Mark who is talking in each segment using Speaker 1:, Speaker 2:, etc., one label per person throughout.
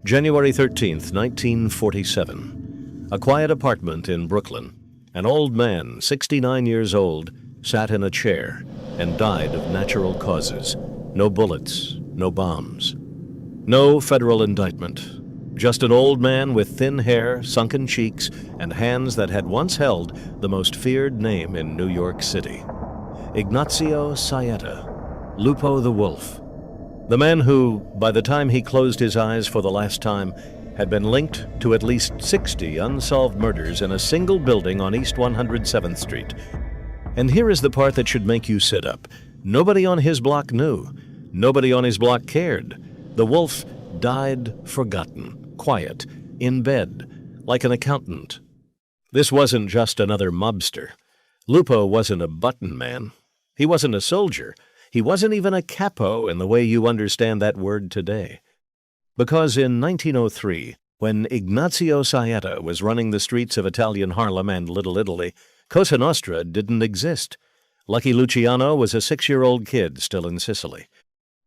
Speaker 1: January 13th, 1947. A quiet apartment in Brooklyn. An old man, 69 years old, sat in a chair and died of natural causes. No bullets, no bombs. No federal indictment. Just an old man with thin hair, sunken cheeks, and hands that had once held the most feared name in New York City. Ignazio Saietta, Lupo the Wolf. The man who, by the time he closed his eyes for the last time, had been linked to at least 60 unsolved murders in a single building on East 107th Street. And here is the part that should make you sit up. Nobody on his block knew. Nobody on his block cared. The Wolf died forgotten, quiet, in bed, like an accountant. This wasn't just another mobster. Lupo wasn't a button man. He wasn't a soldier. He wasn't even a capo in the way you understand that word today. Because in 1903, when Ignazio Saietta was running the streets of Italian Harlem and Little Italy, Cosa Nostra didn't exist. Lucky Luciano was a 6-year-old kid still in Sicily.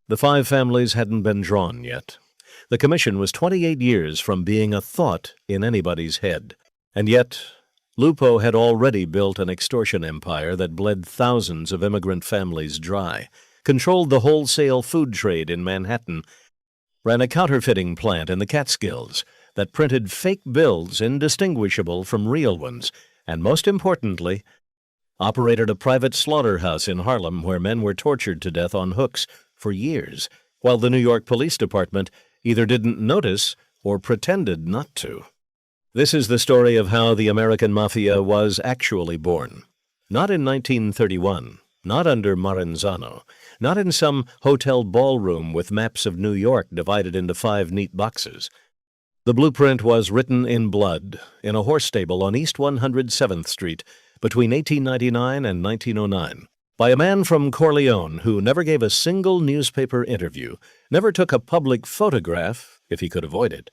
Speaker 1: The 5 families hadn't been drawn yet. The commission was 28 years from being a thought in anybody's head. And yet, Lupo had already built an extortion empire that bled thousands of immigrant families dry, controlled the wholesale food trade in Manhattan, ran a counterfeiting plant in the Catskills that printed fake bills indistinguishable from real ones, and most importantly, operated a private slaughterhouse in Harlem where men were tortured to death on hooks for years, while the New York Police Department either didn't notice or pretended not to. This is the story of how the American Mafia was actually born. Not in 1931, not under Marenzano, not in some hotel ballroom with maps of New York divided into 5 neat boxes. The blueprint was written in blood in a horse stable on East 107th Street between 1899 and 1909 by a man from Corleone who never gave a single newspaper interview, never took a public photograph, if he could avoid it,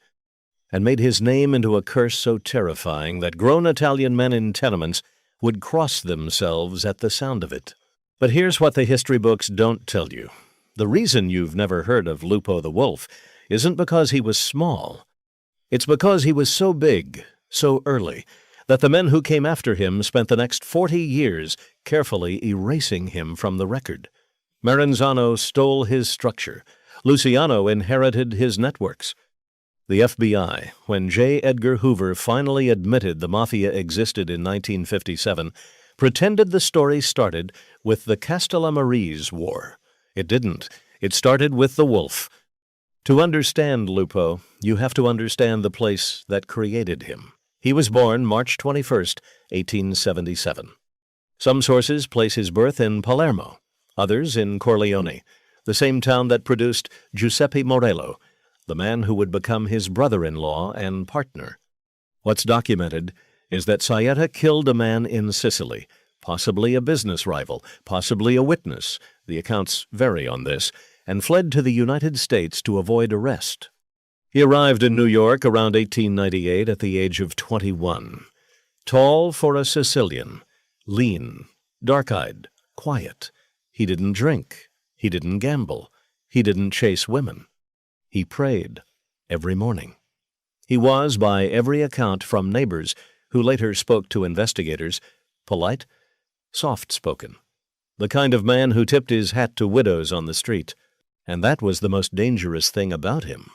Speaker 1: and made his name into a curse so terrifying that grown Italian men in tenements would cross themselves at the sound of it. But here's what the history books don't tell you. The reason you've never heard of Lupo the Wolf isn't because he was small. It's because he was so big, so early, that the men who came after him spent the next 40 years carefully erasing him from the record. Marenzano stole his structure. Luciano inherited his networks. The FBI, when J. Edgar Hoover finally admitted the Mafia existed in 1957, pretended the story started with the Castellamarise War. It didn't. It started with the Wolf. To understand Lupo, you have to understand the place that created him. He was born March 21st, 1877. Some sources place his birth in Palermo, others in Corleone, the same town that produced Giuseppe Morello, the man who would become his brother-in-law and partner. What's documented is that Saietta killed a man in Sicily, possibly a business rival, possibly a witness, the accounts vary on this, and fled to the United States to avoid arrest. He arrived in New York around 1898 at the age of 21. Tall for a Sicilian, lean, dark-eyed, quiet. He didn't drink. He didn't gamble. He didn't chase women. He prayed every morning. He was, by every account from neighbors who later spoke to investigators, polite, soft-spoken, the kind of man who tipped his hat to widows on the street. And that was the most dangerous thing about him.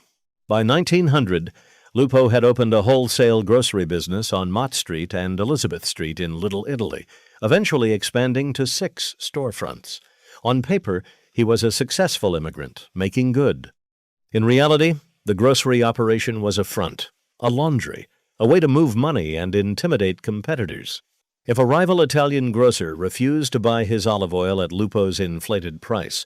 Speaker 1: By 1900, Lupo had opened a wholesale grocery business on Mott Street and Elizabeth Street in Little Italy, eventually expanding to 6 storefronts. On paper, he was a successful immigrant, making good. In reality, the grocery operation was a front, a laundry, a way to move money and intimidate competitors. If a rival Italian grocer refused to buy his olive oil at Lupo's inflated price,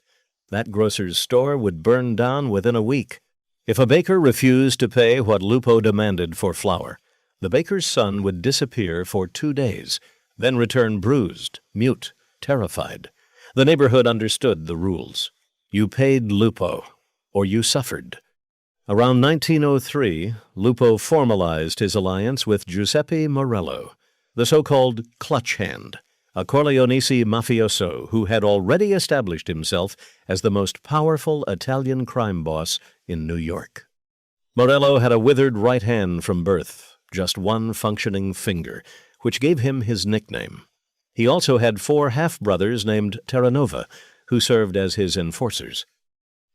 Speaker 1: that grocer's store would burn down within a week. If a baker refused to pay what Lupo demanded for flour, the baker's son would disappear for 2 days, then return bruised, mute, terrified. The neighborhood understood the rules. You paid Lupo, or you suffered. Around 1903, Lupo formalized his alliance with Giuseppe Morello, the so-called clutch hand, a Corleonese mafioso who had already established himself as the most powerful Italian crime boss in New York. Morello had a withered right hand from birth, just one functioning finger, which gave him his nickname. He also had 4 half-brothers named Terranova, who served as his enforcers.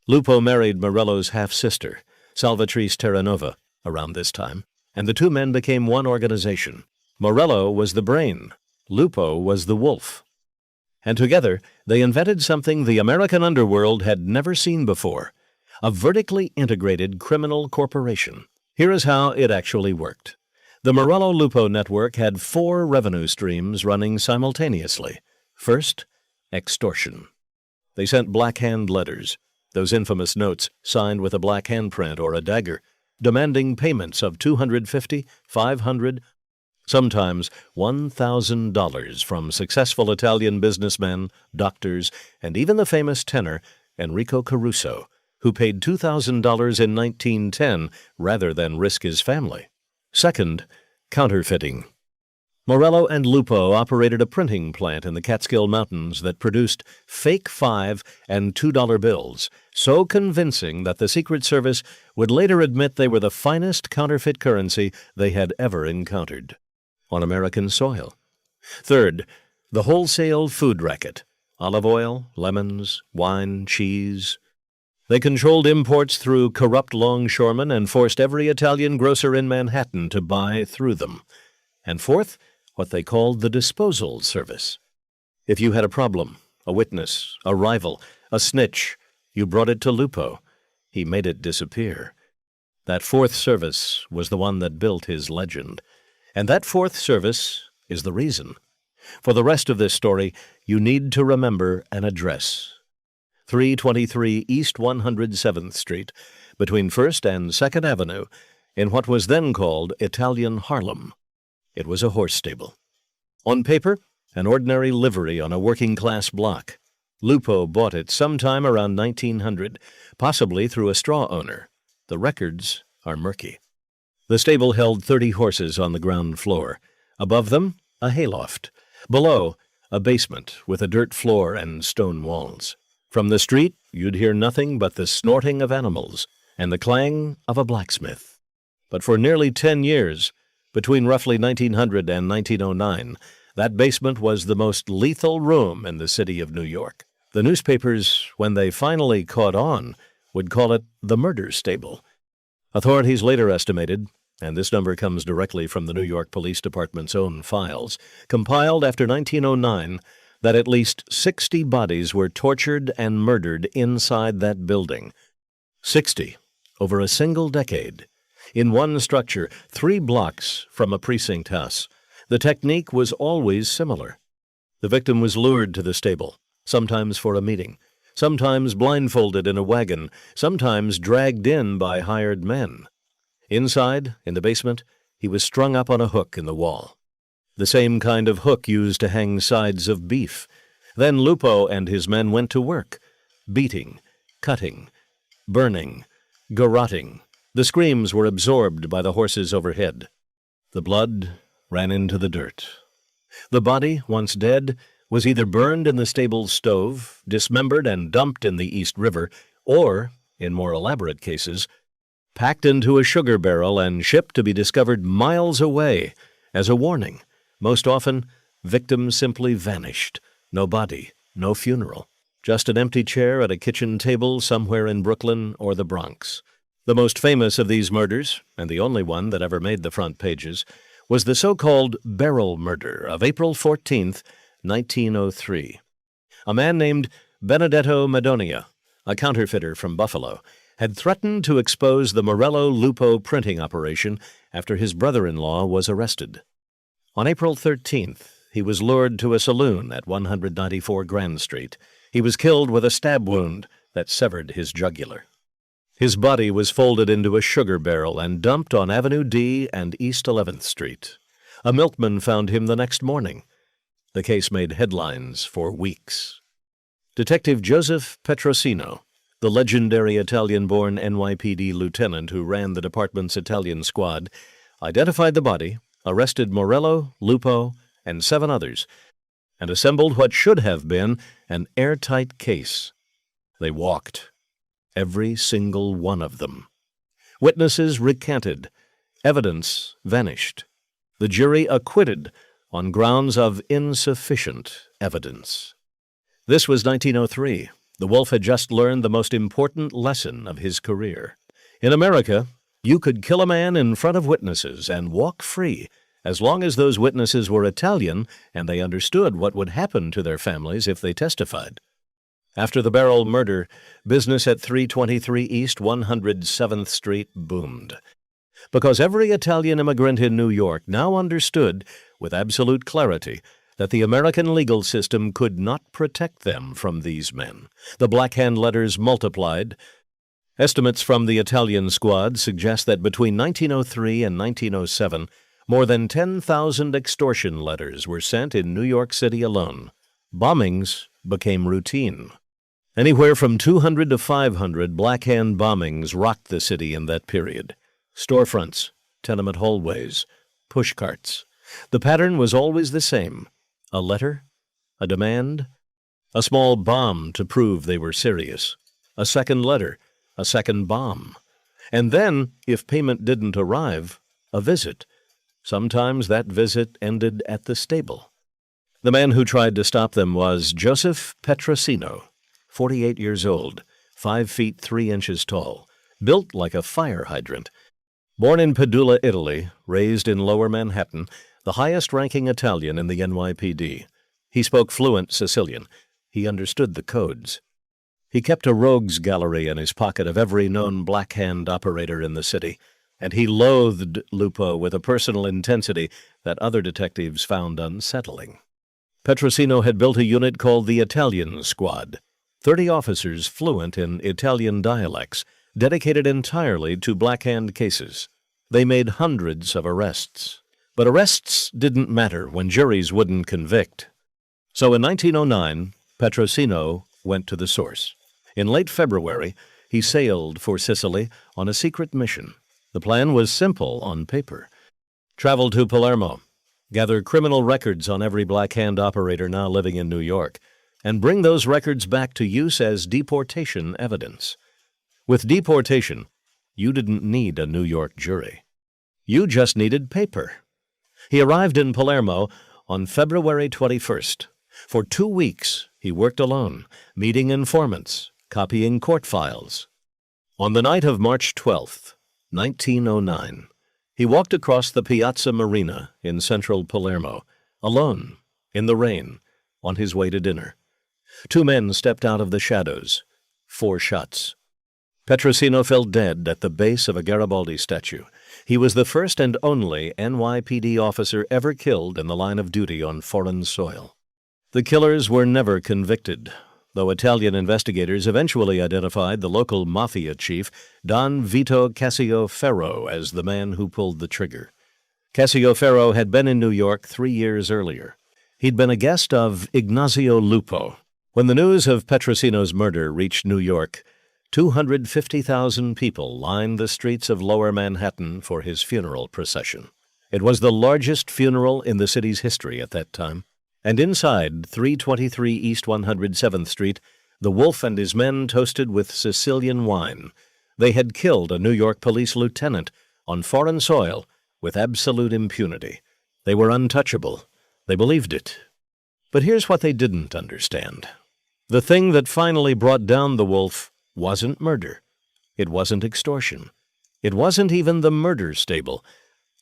Speaker 1: Lupo married Morello's half-sister, Salvatrice Terranova, around this time, and the two men became one organization. Morello was the brain, Lupo was the wolf. And together, they invented something the American underworld had never seen before, a vertically integrated criminal corporation. Here is how it actually worked. The Morello-Lupo network had 4 revenue streams running simultaneously. First, extortion. They sent black-hand letters, those infamous notes signed with a black handprint or a dagger, demanding payments of $250, $500, sometimes $1,000 from successful Italian businessmen, doctors, and even the famous tenor Enrico Caruso, who paid $2,000 in 1910 rather than risk his family. Second, counterfeiting. Morello and Lupo operated a printing plant in the Catskill Mountains that produced fake $5 and $2 bills, so convincing that the Secret Service would later admit they were the finest counterfeit currency they had ever encountered on American soil. Third, the wholesale food racket. Olive oil, lemons, wine, cheese. They controlled imports through corrupt longshoremen and forced every Italian grocer in Manhattan to buy through them. And fourth, what they called the disposal service. If you had a problem, a witness, a rival, a snitch, you brought it to Lupo. He made it disappear. That fourth service was the one that built his legend. And that fourth service is the reason. For the rest of this story, you need to remember an address. 323 East 107th Street, between 1st and 2nd Avenue, in what was then called Italian Harlem. It was a horse stable. On paper, an ordinary livery on a working-class block. Lupo bought it sometime around 1900, possibly through a straw owner. The records are murky. The stable held 30 horses on the ground floor. Above them, a hayloft. Below, a basement with a dirt floor and stone walls. From the street, you'd hear nothing but the snorting of animals and the clang of a blacksmith. But for nearly 10 years, between roughly 1900 and 1909, that basement was the most lethal room in the city of New York. The newspapers, when they finally caught on, would call it the murder stable. Authorities later estimated, and this number comes directly from the New York Police Department's own files, compiled after 1909, that at least 60 bodies were tortured and murdered inside that building. 60 over a single decade. In one structure, 3 blocks from a precinct house. The technique was always similar. The victim was lured to the stable, sometimes for a meeting, sometimes blindfolded in a wagon, sometimes dragged in by hired men. Inside, in the basement, he was strung up on a hook in the wall. The same kind of hook used to hang sides of beef. Then Lupo and his men went to work, beating, cutting, burning, garroting. The screams were absorbed by the horses overhead. The blood ran into the dirt. The body, once dead, was either burned in the stable's stove, dismembered and dumped in the East River, or, in more elaborate cases, packed into a sugar barrel and shipped to be discovered miles away as a warning. Most often, victims simply vanished. No body, no funeral. Just an empty chair at a kitchen table somewhere in Brooklyn or the Bronx. The most famous of these murders, and the only one that ever made the front pages, was the so-called barrel murder of April 14th, 1903. A man named Benedetto Madonia, a counterfeiter from Buffalo, had threatened to expose the Morello-Lupo printing operation after his brother-in-law was arrested. On April 13th, he was lured to a saloon at 194 Grand Street. He was killed with a stab wound that severed his jugular. His body was folded into a sugar barrel and dumped on Avenue D and East 11th Street. A milkman found him the next morning. The case made headlines for weeks. Detective Joseph Petrosino, the legendary Italian-born NYPD lieutenant who ran the department's Italian squad, identified the body, arrested Morello, Lupo, and 7 others, and assembled what should have been an airtight case. They walked. Every single one of them. Witnesses recanted. Evidence vanished. The jury acquitted on grounds of insufficient evidence. This was 1903. The Wolf had just learned the most important lesson of his career. In America, you could kill a man in front of witnesses and walk free as long as those witnesses were Italian and they understood what would happen to their families if they testified. After the Parole murder, business at 323 East 107th Street boomed, because every Italian immigrant in New York now understood with absolute clarity that the American legal system could not protect them from these men. The Black Hand letters multiplied. Estimates from the Italian squad suggest that between 1903 and 1907, more than 10,000 extortion letters were sent in New York City alone. Bombings became routine. Anywhere from 200 to 500 Black Hand bombings rocked the city in that period. Storefronts, tenement hallways, pushcarts. The pattern was always the same. A letter, a demand, a small bomb to prove they were serious, a second letter, a second bomb, and then, if payment didn't arrive, a visit. Sometimes that visit ended at the stable. The man who tried to stop them was Joseph Petrosino, 48 years old, 5 feet 3 inches tall, built like a fire hydrant. Born in Padula, Italy, raised in Lower Manhattan, the highest-ranking Italian in the NYPD. He spoke fluent Sicilian. He understood the codes. He kept a rogues gallery in his pocket of every known Black Hand operator in the city, and he loathed Lupo with a personal intensity that other detectives found unsettling. Petrosino had built a unit called the Italian Squad, 30 officers fluent in Italian dialects, dedicated entirely to Black Hand cases. They made hundreds of arrests. But arrests didn't matter when juries wouldn't convict. So in 1909, Petrosino went to the source. In late February, he sailed for Sicily on a secret mission. The plan was simple on paper. Travel to Palermo, gather criminal records on every Black Hand operator now living in New York, and bring those records back to use as deportation evidence. With deportation, you didn't need a New York jury. You just needed paper. He arrived in Palermo on February 21st. For 2 weeks, he worked alone, meeting informants, copying court files. On the night of March 12th, 1909, he walked across the Piazza Marina in central Palermo, alone, in the rain, on his way to dinner. 2 men stepped out of the shadows. 4 shots. Petrosino fell dead at the base of a Garibaldi statue. He was the first and only NYPD officer ever killed in the line of duty on foreign soil. The killers were never convicted, though Italian investigators eventually identified the local Mafia chief, Don Vito Cassioferro, as the man who pulled the trigger. Cassioferro had been in New York 3 years earlier. He'd been a guest of Ignazio Lupo. When the news of Petrosino's murder reached New York, 250,000 people lined the streets of Lower Manhattan for his funeral procession. It was the largest funeral in the city's history at that time. And inside 323 East 107th Street, the Wolf and his men toasted with Sicilian wine. They had killed a New York police lieutenant on foreign soil with absolute impunity. They were untouchable. They believed it. But here's what they didn't understand. The thing that finally brought down the Wolf wasn't murder. It wasn't extortion. It wasn't even the murder stable.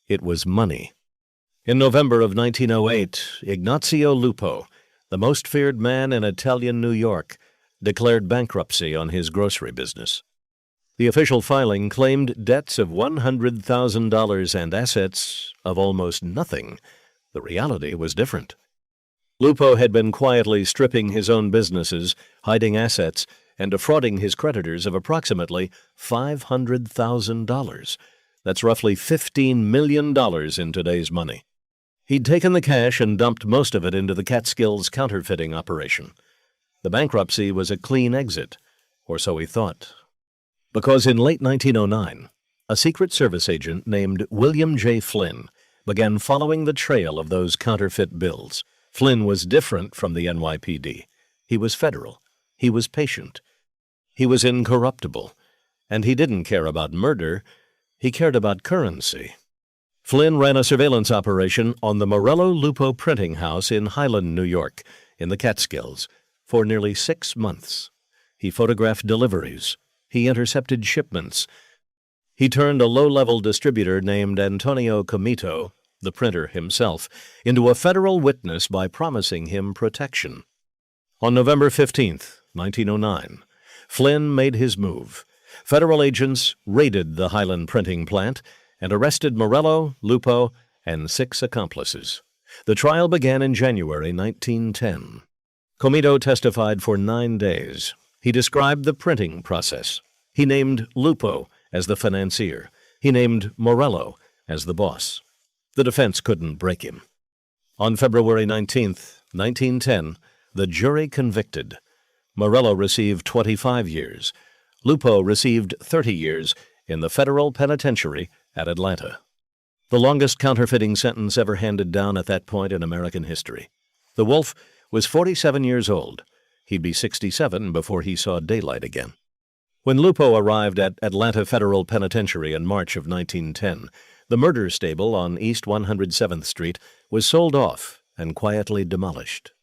Speaker 1: It was money. In November of 1908, Ignazio Lupo, the most feared man in Italian New York, declared bankruptcy on his grocery business. The official filing claimed debts of $100,000 and assets of almost nothing. The reality was different. Lupo had been quietly stripping his own businesses, hiding assets, and defrauding his creditors of approximately $500,000. That's roughly $15 million in today's money. He'd taken the cash and dumped most of it into the Catskills counterfeiting operation. The bankruptcy was a clean exit, or so he thought. Because in late 1909, a Secret Service agent named William J. Flynn began following the trail of those counterfeit bills. Flynn was different from the NYPD. He was federal. He was patient. He was incorruptible. And he didn't care about murder. He cared about currency. Flynn ran a surveillance operation on the Morello Lupo printing house in Highland, New York, in the Catskills, for nearly 6 months. He photographed deliveries. He intercepted shipments. He turned a low-level distributor named Antonio Comito, the printer himself, into a federal witness by promising him protection. On November 15, 1909, Flynn made his move. Federal agents raided the Highland printing plant and arrested Morello, Lupo, and 6 accomplices. The trial began in January 1910. Comito testified for 9 days. He described the printing process. He named Lupo as the financier. He named Morello as the boss. The defense couldn't break him. On February 19, 1910, the jury convicted. Morello received 25 years. Lupo received 30 years in the federal penitentiary at Atlanta. The longest counterfeiting sentence ever handed down at that point in American history. The Wolf was 47 years old. He'd be 67 before he saw daylight again. When Lupo arrived at Atlanta Federal Penitentiary in March of 1910, the murder stable on East 107th Street was sold off and quietly demolished.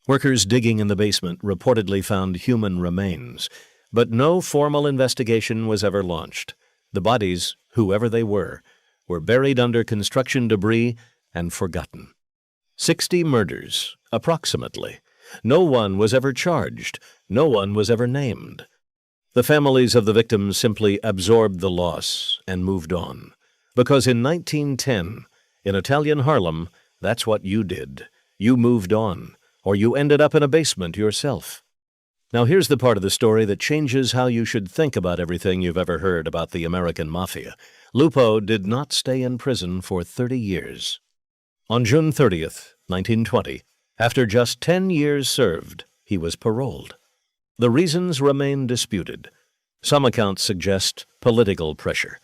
Speaker 1: Workers digging in the basement reportedly found human remains, but no formal investigation was ever launched. The bodies, whoever they were buried under construction debris and forgotten. 60 murders, approximately. No one was ever charged. No one was ever named. The families of the victims simply absorbed the loss and moved on. Because in 1910, in Italian Harlem, that's what you did. You moved on, or you ended up in a basement yourself. Now here's the part of the story that changes how you should think about everything you've ever heard about the American Mafia. Lupo did not stay in prison for 30 years. On June 30th, 1920, after just 10 years served, he was paroled. The reasons remain disputed. Some accounts suggest political pressure.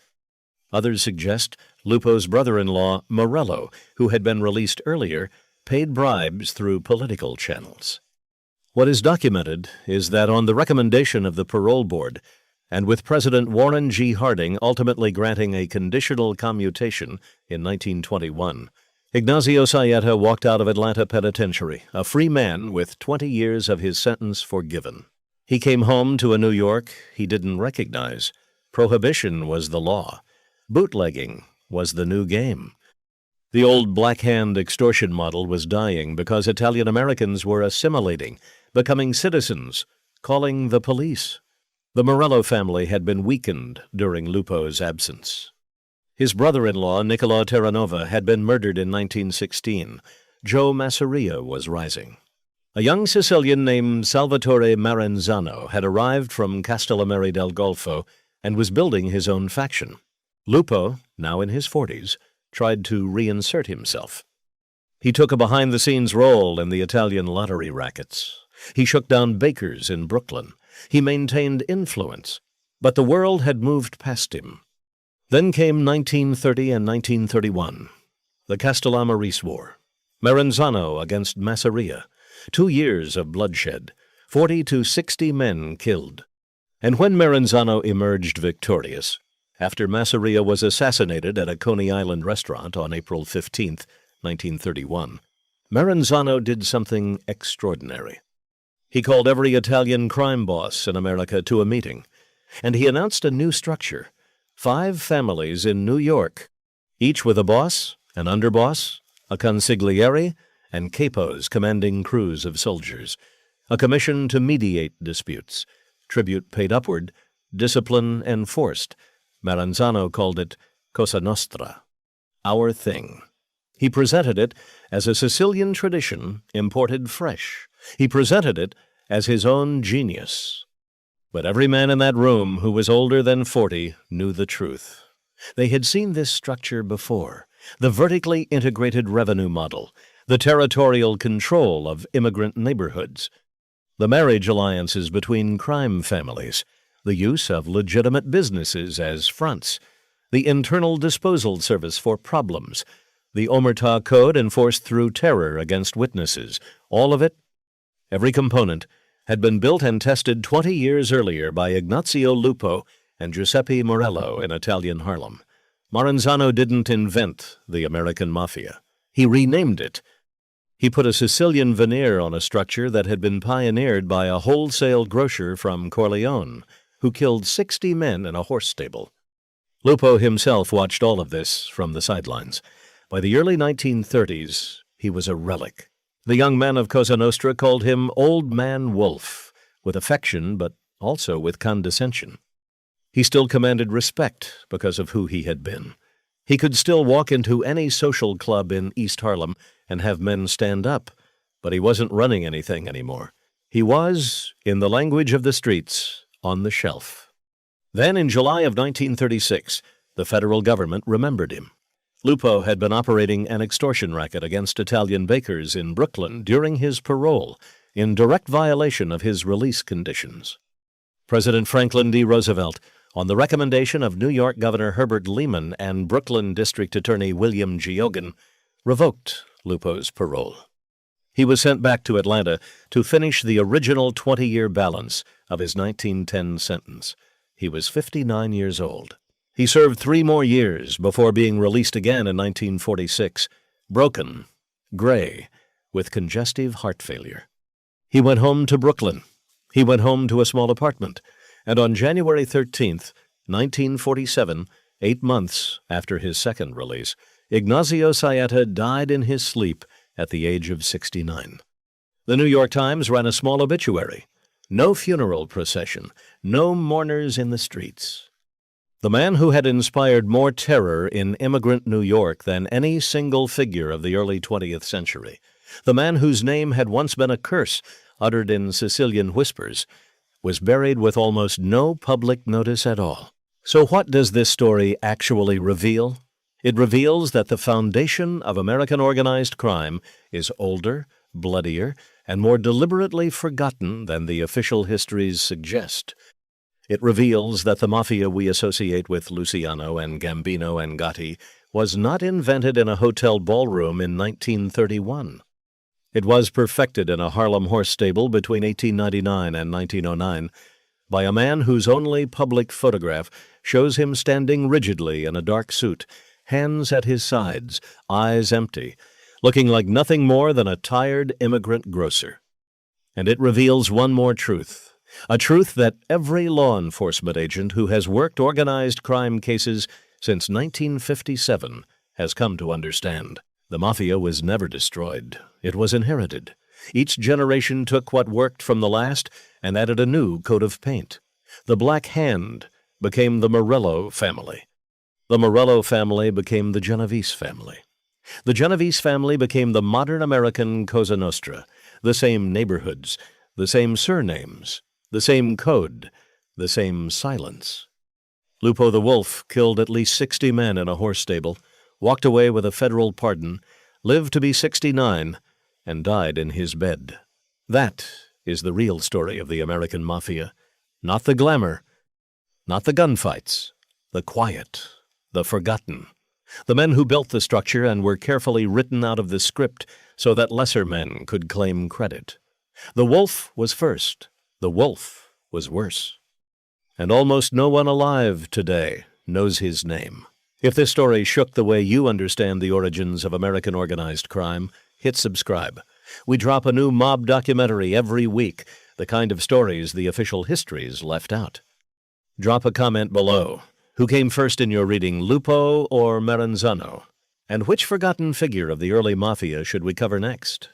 Speaker 1: Others suggest Lupo's brother-in-law, Morello, who had been released earlier, paid bribes through political channels. What is documented is that on the recommendation of the parole board, and with President Warren G. Harding ultimately granting a conditional commutation in 1921, Ignazio Sayeta walked out of Atlanta Penitentiary, a free man with 20 years of his sentence forgiven. He came home to a New York he didn't recognize. Prohibition was the law. Bootlegging was the new game. The old Black Hand extortion model was dying because Italian Americans were assimilating, becoming citizens, calling the police. The Morello family had been weakened during Lupo's absence. His brother-in-law, Nicola Terranova, had been murdered in 1916. Joe Masseria was rising. A young Sicilian named Salvatore Marenzano had arrived from Castellamare del Golfo and was building his own faction. Lupo, now in his 40s, tried to reinsert himself. He took a behind-the-scenes role in the Italian lottery rackets. He shook down bakers in Brooklyn. He maintained influence, but the world had moved past him. Then came 1930 and 1931, the Castellamarese War. Marenzano against Masseria. 2 years of bloodshed, 40 to 60 men killed. And when Marenzano emerged victorious, after Masseria was assassinated at a Coney Island restaurant on April 15, 1931, Marenzano did something extraordinary. He called every Italian crime boss in America to a meeting, and he announced a new structure: 5 families in New York, each with a boss, an underboss, a consigliere, and capos commanding crews of soldiers, a commission to mediate disputes, tribute paid upward, discipline enforced. Marenzano called it Cosa Nostra, our thing. He presented it as a Sicilian tradition imported fresh. He presented it as his own genius. But every man in that room who was older than 40 knew the truth. They had seen this structure before: the vertically integrated revenue model, the territorial control of immigrant neighborhoods, the marriage alliances between crime families, the use of legitimate businesses as fronts, the internal disposal service for problems, the Omerta Code enforced through terror against witnesses. All of it, every component, had been built and tested 20 years earlier by Ignazio Lupo and Giuseppe Morello in Italian Harlem. Maranzano didn't invent the American Mafia. He renamed it. He put a Sicilian veneer on a structure that had been pioneered by a wholesale grocer from Corleone, who killed 60 men in a horse stable. Lupo himself watched all of this from the sidelines. By the early 1930s, he was a relic. The young men of Cosa Nostra called him Old Man Wolf, with affection but also with condescension. He still commanded respect because of who he had been. He could still walk into any social club in East Harlem and have men stand up, but he wasn't running anything anymore. He was, in the language of the streets, on the shelf. Then, in July of 1936, the federal government remembered him. Lupo had been operating an extortion racket against Italian bakers in Brooklyn during his parole, in direct violation of his release conditions. President Franklin D. Roosevelt, on the recommendation of New York Governor Herbert Lehman and Brooklyn District Attorney William Geoghegan, revoked Lupo's parole. He was sent back to Atlanta to finish the original 20-year balance of his 1910 sentence. He was 59 years old. He served 3 more years before being released again in 1946, broken, gray, with congestive heart failure. He went home to Brooklyn. He went home to a small apartment, and on January 13th, 1947, 8 months after his second release, Ignazio Saietta died in his sleep at the age of 69. The New York Times ran a small obituary. No funeral procession, no mourners in the streets. The man who had inspired more terror in immigrant New York than any single figure of the early 20th century, the man whose name had once been a curse uttered in Sicilian whispers, was buried with almost no public notice at all. So what does this story actually reveal? It reveals that the foundation of American organized crime is older, bloodier, and more deliberately forgotten than the official histories suggest. It reveals that the Mafia we associate with Luciano and Gambino and Gotti was not invented in a hotel ballroom in 1931. It was perfected in a Harlem horse stable between 1899 and 1909 by a man whose only public photograph shows him standing rigidly in a dark suit, hands at his sides, eyes empty, looking like nothing more than a tired immigrant grocer. And it reveals one more truth, a truth that every law enforcement agent who has worked organized crime cases since 1957 has come to understand. The Mafia was never destroyed. It was inherited. Each generation took what worked from the last and added a new coat of paint. The Black Hand became the Morello family. The Morello family became the Genovese family. The Genovese family became the modern American Cosa Nostra, the same neighborhoods, the same surnames, the same code, the same silence. Lupo the Wolf killed at least 60 men in a horse stable, walked away with a federal pardon, lived to be 69, and died in his bed. That is the real story of the American Mafia. Not the glamour, not the gunfights, the quiet, the forgotten. The men who built the structure and were carefully written out of the script so that lesser men could claim credit. The wolf was first. The wolf was worse. And almost no one alive today knows his name. If this story shook the way you understand the origins of American organized crime, hit subscribe. We drop a new mob documentary every week, the kind of stories the official histories left out. Drop a comment below. Who came first in your reading, Lupo or Maranzano? And which forgotten figure of the early Mafia should we cover next?